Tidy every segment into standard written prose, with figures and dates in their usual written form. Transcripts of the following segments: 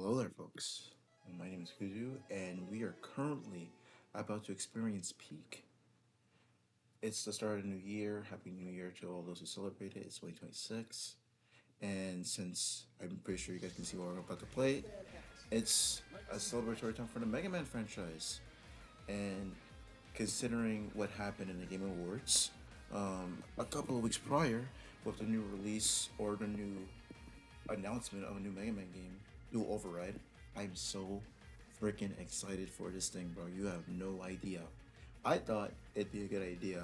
Hello there, folks. My name is Kuzu, and we are currently about to experience peak. It's the start of the new year. Happy New Year to all those who celebrate it. It's 2026. And since I'm pretty sure you guys can see what we're about to play, it's a celebratory time for the Mega Man franchise. And considering what happened in the Game Awards a couple of weeks prior with the new release or the new announcement of a new Mega Man game, Dual Override. I'm so freaking excited for this thing, bro. You have no idea. I thought it'd be a good idea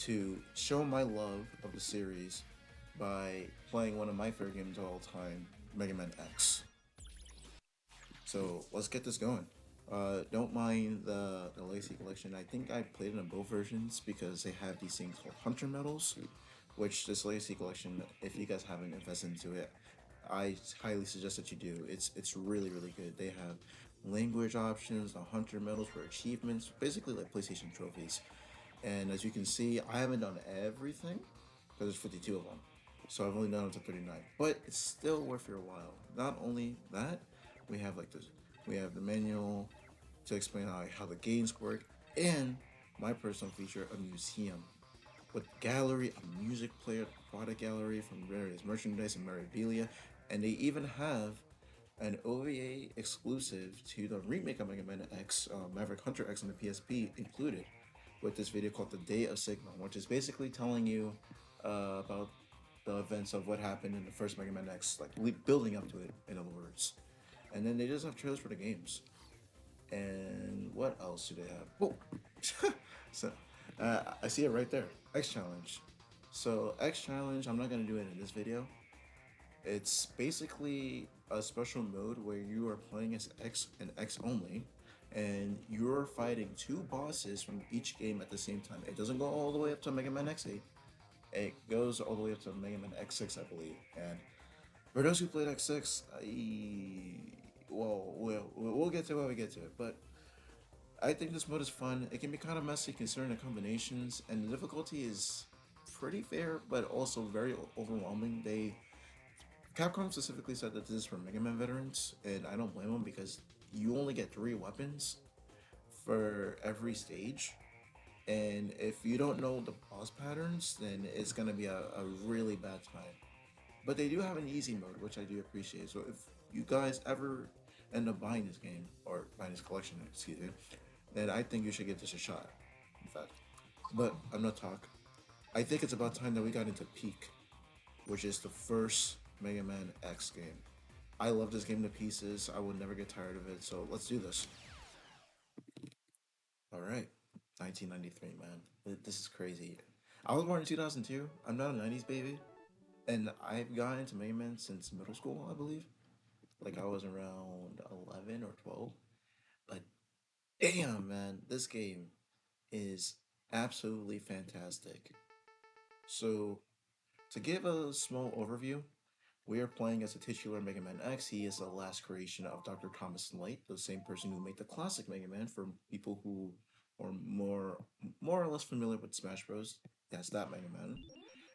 to show my love of the series by playing one of my favorite games of all time, Mega Man X. So let's get this going. Don't mind the Legacy Collection. I think I played it in both versions because they have these things called Hunter Medals, which this Legacy Collection, if you guys haven't invested into it, I highly suggest that you do. It's really good. They have language options, the Hunter Medals for achievements, basically like PlayStation trophies. And as you can see, I haven't done everything because there's 52 of them. So I've only done up to 39, but it's still worth your while. Not only that, we have like this, we have the manual to explain how the games work, and my personal feature, a museum with gallery, a music player, product gallery from various merchandise and memorabilia, and they even have an OVA exclusive to the remake of Mega Man X, Maverick Hunter X on the PSP included with this video called The Day of Sigma, which is basically telling you about the events of what happened in the first Mega Man X, like building up to it, in other words. And then they just have trailers for the games. And what else do they have? Oh, so I see it right there. X Challenge. So X Challenge, I'm not gonna do it in this video. It's basically a special mode where you are playing as X and X only, and you're fighting two bosses from each game at the same time. It doesn't go all the way up to Mega Man X8. It goes all the way up to Mega Man X6, I believe. And for those who played X6, we'll get to it when we get to it. But I think this mode is fun. It can be kind of messy considering the combinations, and the difficulty is pretty fair, but also very overwhelming. Capcom specifically said that this is for Mega Man veterans, and I don't blame them because you only get three weapons for every stage, and if you don't know the boss patterns, then it's gonna be a really bad time. But they do have an easy mode, which I do appreciate. So if you guys ever end up buying this game or buying this collection, excuse me, then I think you should give this a shot. In fact, but I'm not talk. I think it's about time that we got into Peak, which is the first Mega Man X game. I love this game to pieces. I will never get tired of it. So let's do this. All right, 1993, man. This is crazy. I was born in 2002. I'm not a 90s baby, and I've gotten into Mega Man since middle school, I believe. Like I was around 11 or 12. But damn, man, this game is absolutely fantastic. So, to give a small overview, we are playing as a titular Mega Man X. He is the last creation of Dr. Thomas Light, the same person who made the classic Mega Man for people who are more or less familiar with Smash Bros. That's that Mega Man.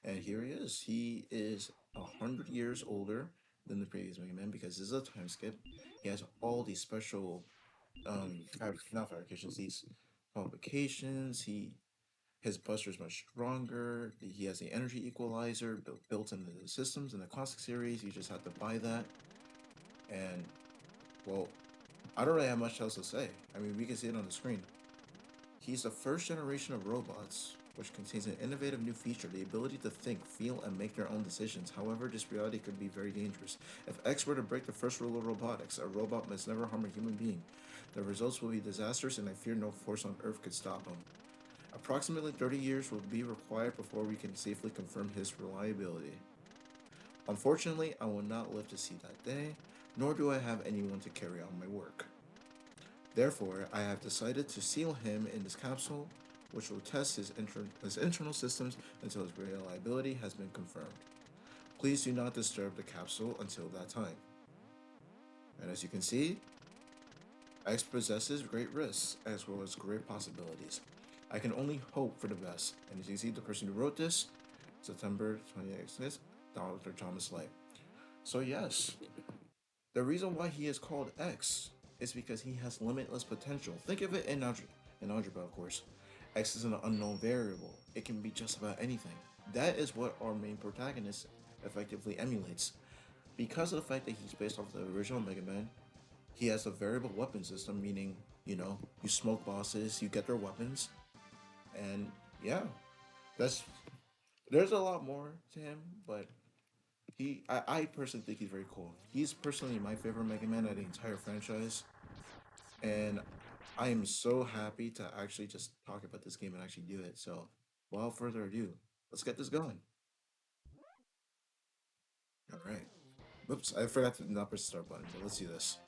And here he is. He is 100 years older than the previous Mega Man because this is a time skip. He has all these special not fabrications, these qualifications. His buster is much stronger. He has the energy equalizer built into the systems in the classic series. You just have to buy that. And, well, I don't really have much else to say. I mean, we can see it on the screen. He's the first generation of robots, which contains an innovative new feature, the ability to think, feel, and make their own decisions. However, this reality could be very dangerous. If X were to break the first rule of robotics, a robot must never harm a human being. The results will be disastrous, and I fear no force on Earth could stop him. Approximately 30 years will be required before we can safely confirm his reliability. Unfortunately, I will not live to see that day, nor do I have anyone to carry on my work. Therefore, I have decided to seal him in this capsule, which will test his internal systems until his reliability has been confirmed. Please do not disturb the capsule until that time. And as you can see, X possesses great risks as well as great possibilities. I can only hope for the best, and as you see, the person who wrote this, September 28th, Dr. Thomas Light. So yes, The reason why he is called X is because he has limitless potential. Think of it in algebra, of course. X is an unknown variable. It can be just about anything. That is what our main protagonist effectively emulates. Because of the fact that he's based off the original Mega Man, he has a variable weapon system, meaning, you smoke bosses, you get their weapons, and yeah, that's there's a lot more to him, but I personally think he's very cool. He's personally my favorite Mega Man out of the entire franchise, and I am so happy to actually just talk about this game and actually do it. So, without further ado, let's get this going. All right. Oops, I forgot to not press the start button, but let's do this.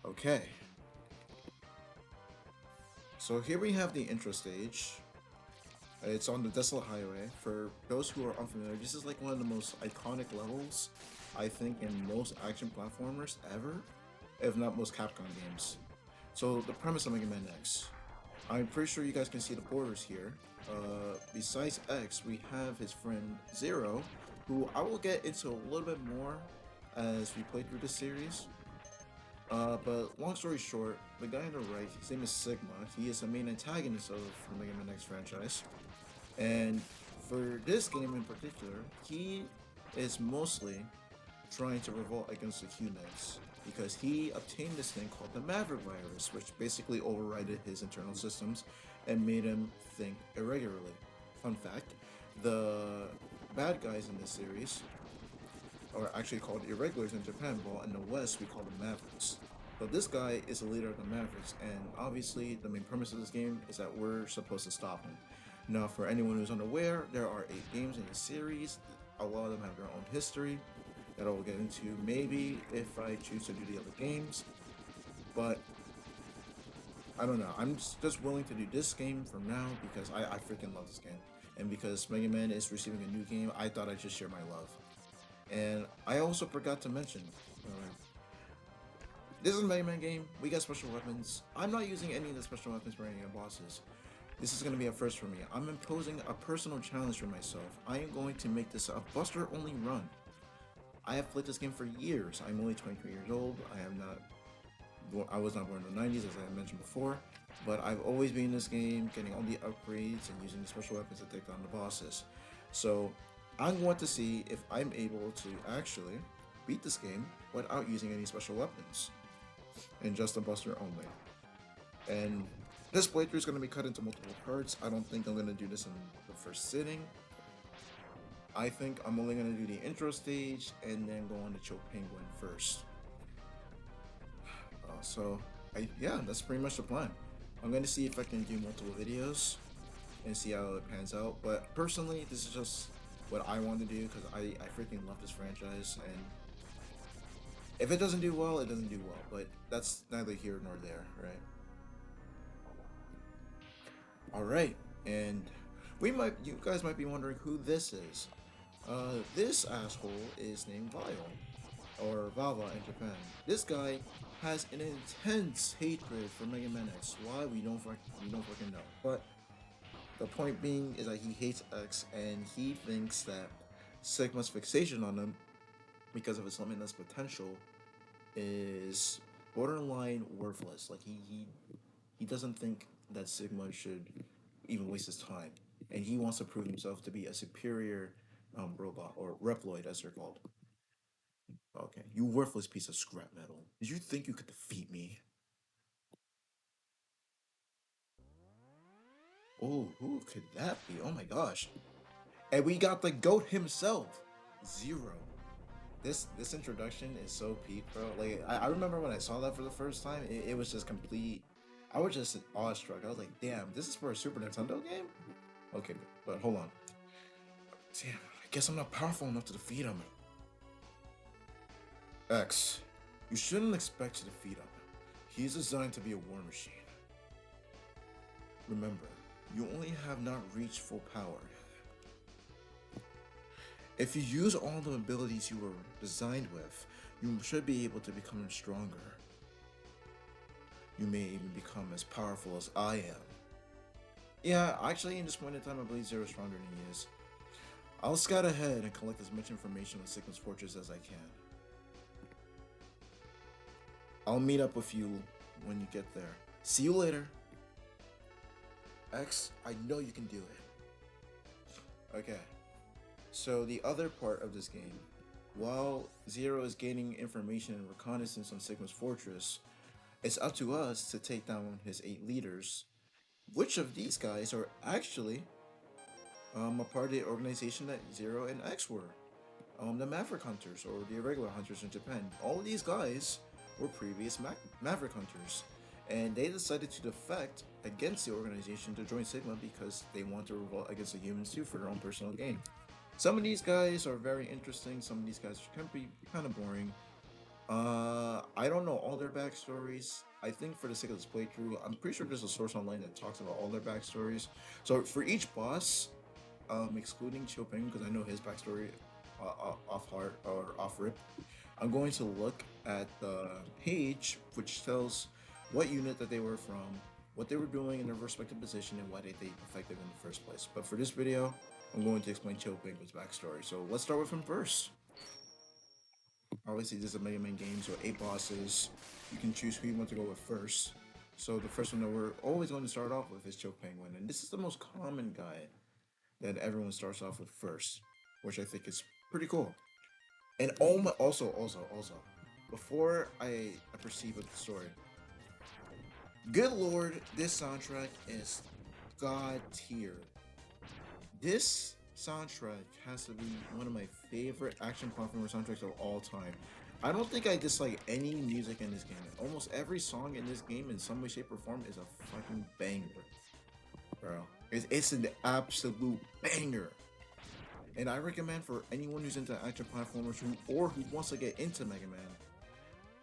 Okay. So here we have the intro stage. It's on the Desolate Highway. For those who are unfamiliar, this is like one of the most iconic levels, I think, in most action platformers ever, if not most Capcom games. So the premise of Mega Man X. I'm pretty sure you guys can see the borders here. Besides X, we have his friend Zero, who I will get into a little bit more as we play through the series. But long story short, the guy on the right, his name is Sigma. He is the main antagonist of the Mega Man X franchise. And for this game in particular, he is mostly trying to revolt against the Q-Knights because he obtained this thing called the Maverick virus, which basically overrided his internal systems and made him think irregularly. Fun fact, the bad guys in this series are actually called irregulars in Japan, while in the West we call them Mavericks. But this guy is the leader of the Mavericks, and obviously the main premise of this game is that we're supposed to stop him. Now, for anyone who's unaware, there are 8 games in the series. A lot of them have their own history that I will get into maybe if I choose to do the other games. But I don't know. I'm just willing to do this game for now because I freaking love this game. And because Mega Man is receiving a new game, I thought I'd just share my love. And I also forgot to mention, this is a Mega Man game. We got special weapons. I'm not using any of the special weapons for any of the bosses. This is going to be a first for me. I'm imposing a personal challenge for myself. I am going to make this a Buster only run. I have played this game for years. I'm only 23 years old. I was not born in the 90s, as I mentioned before. But I've always been in this game, getting all the upgrades and using the special weapons to take down the bosses. So I'm going to see if I'm able to actually beat this game without using any special weapons and just a Buster only. And this playthrough is going to be cut into multiple parts. I don't think I'm going to do this in the first sitting. I think I'm only going to do the intro stage and then go on to Choke Penguin first. Yeah, that's pretty much the plan. I'm going to see if I can do multiple videos and see how it pans out. But personally, this is just what I want to do because I freaking love this franchise. And if it doesn't do well, it doesn't do well. But that's neither here nor there, right? All right, and you guys might be wondering who this is. This asshole is named Vile, or Vava in Japan. This guy has an intense hatred for Mega Man X. Why we don't fucking know. But the point being is that he hates X, and he thinks that Sigma's fixation on him, because of his limitless potential, is borderline worthless. Like he doesn't think that Sigma should even waste his time, and he wants to prove himself to be a superior robot or Reploid, as they're called. Okay, you worthless piece of scrap metal. Did you think you could defeat me? Oh, who could that be? Oh my gosh! And we got the goat himself, Zero. This introduction is so peak, bro. Like I remember when I saw that for the first time, it was just complete. I was just awestruck. I was like, damn, this is for a Super Nintendo game? Okay, but hold on. Damn, I guess I'm not powerful enough to defeat him. X, you shouldn't expect to defeat him. He's designed to be a war machine. Remember, you only have not reached full power. If you use all the abilities you were designed with, you should be able to become stronger. You may even become as powerful as I am. Yeah, actually, in this point in time, I believe Zero's stronger than he is. I'll scout ahead and collect as much information on Sigma's fortress as I can. I'll meet up with you when you get there. See you later. X, I know you can do it. Okay. So the other part of this game, while Zero is gaining information and reconnaissance on Sigma's fortress, it's up to us to take down his 8 leaders. Which of these guys are actually a part of the organization that Zero and X were? The Maverick Hunters or the irregular hunters in Japan. All of these guys were previous Maverick Hunters, and they decided to defect against the organization to join Sigma because they want to revolt against the humans too for their own personal gain. Some of these guys are very interesting. Some of these guys can be kind of boring. I don't know all their backstories. I think for the sake of this playthrough, I'm pretty sure there's a source online that talks about all their backstories. So for each boss, excluding Chopin because I know his backstory off heart or off rip, I'm going to look at the page which tells what unit that they were from, what they were doing in their respective position, and why they defected in the first place. But for this video, I'm going to explain Chopin's backstory. So let's start with him first. Obviously, this is a Mega Man game, so 8 bosses. You can choose who you want to go with first. So the first one that we're always going to start off with is Chow Penguin, and this is the most common guy that everyone starts off with first, which I think is pretty cool. And also, before I proceed with the story, good lord, this soundtrack is god tier. This soundtrack has to be one of my favorite action platformer soundtracks of all time. I don't think I dislike any music in this game. Almost every song in this game, in some way, shape, or form, is a fucking banger, bro. It's an absolute banger. And I recommend for anyone who's into action platformers or who wants to get into Mega Man,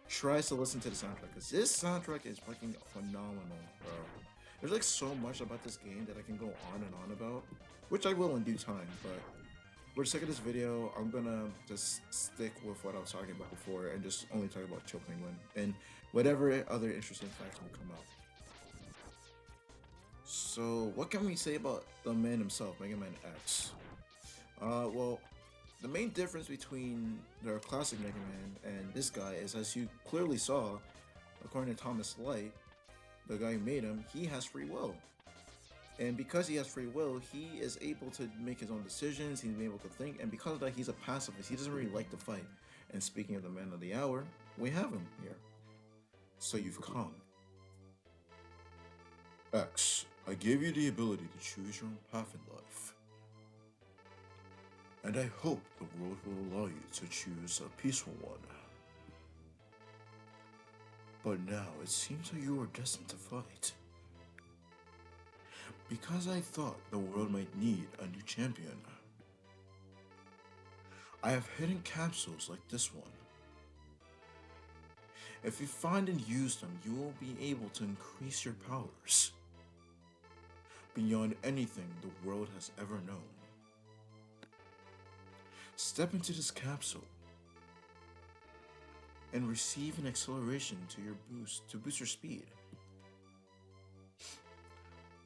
tries to listen to the soundtrack, because this soundtrack is fucking phenomenal, bro. There's like so much about this game that I can go on and on about, which I will in due time, but for the sake of this video, I'm gonna just stick with what I was talking about before and just only talk about Chow Penguin and whatever other interesting facts will come out. So, what can we say about the man himself, Mega Man X? Well, the main difference between the classic Mega Man and this guy is, as you clearly saw, according to Thomas Light, the guy who made him, he has free will. And because he has free will, he is able to make his own decisions, he's able to think, and because of that, he's a pacifist. He doesn't really like to fight. And speaking of the man of the hour, we have him here. So you've come. X, I gave you the ability to choose your own path in life. And I hope the world will allow you to choose a peaceful one. But now it seems that you are destined to fight. Because I thought the world might need a new champion, I have hidden capsules like this one. If you find and use them, you will be able to increase your powers beyond anything the world has ever known. Step into this capsule and receive an acceleration to boost your speed.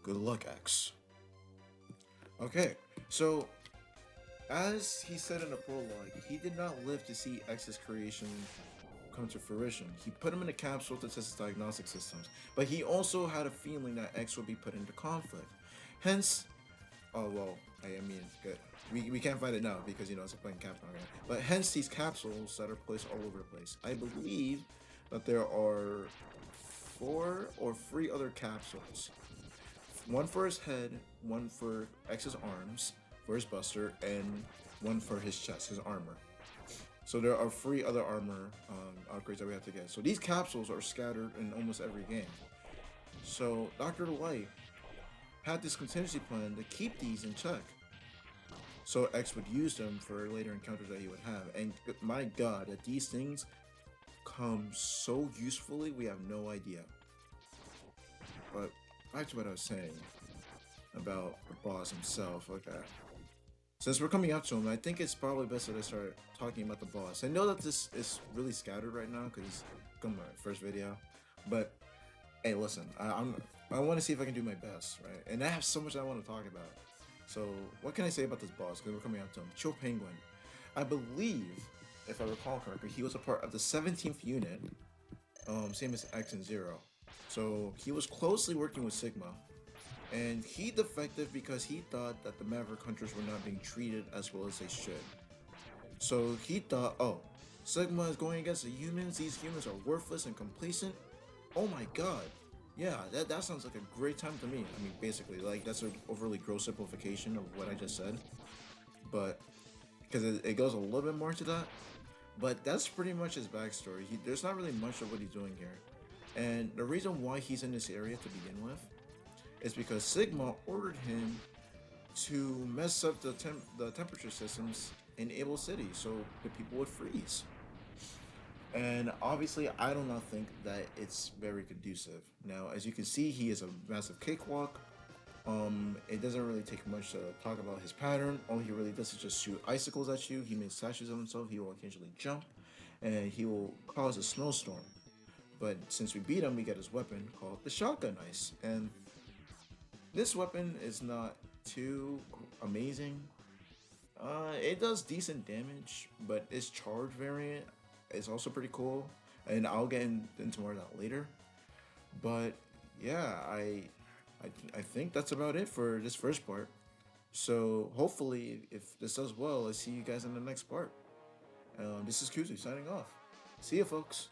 Good luck, X. Okay, so as he said in the prologue, he did not live to see X's creation come to fruition. He put him in a capsule to test his diagnostic systems, but he also had a feeling that X would be put into conflict. Hence, oh well, I mean, good. We can't find it now because, you know, it's a playing Capcom game. But hence these capsules that are placed all over the place. I believe that there are 4 or 3 other capsules. One for his head, one for X's arms, for his buster, and one for his chest, his armor. So there are 3 other armor upgrades that we have to get. So these capsules are scattered in almost every game. So Dr. Light had this contingency plan to keep these in check, so X would use them for later encounters that he would have. And my god, that these things come so usefully, we have no idea. But back to what I was saying about the boss himself. Okay, since we're coming up to him, I think it's probably best that I start talking about the boss. I know that this is really scattered right now because it's my first video, but hey, listen, I want to see if I can do my best, right? And I have so much I want to talk about. So what can I say about this boss? Because we're coming up to him. Chill Penguin. I believe, if I recall correctly, he was a part of the 17th unit, same as X and Zero. So he was closely working with Sigma, and he defected because he thought that the Maverick Hunters were not being treated as well as they should. So he thought, oh, Sigma is going against the humans. These humans are worthless and complacent. Oh my god. Yeah, that sounds like a great time to me. I mean, basically, like, that's an overly gross simplification of what I just said. But, because it goes a little bit more to that. But that's pretty much his backstory. There's not really much of what he's doing here. And the reason why he's in this area to begin with is because Sigma ordered him to mess up the temperature systems in Able City so the people would freeze. And obviously, I do not think that it's very conducive. Now, as you can see, he is a massive cakewalk. It doesn't really take much to talk about his pattern. All he really does is just shoot icicles at you. He makes statues of himself. He will occasionally jump, and he will cause a snowstorm. But since we beat him, we get his weapon called the Shotgun Ice. And this weapon is not too amazing. It does decent damage, but its charge variant is also pretty cool, and I'll get into more of that later. But yeah, I think that's about it for this first part. So hopefully, if this does well, I see you guys in the next part. This is Kuzu signing off. See ya, folks.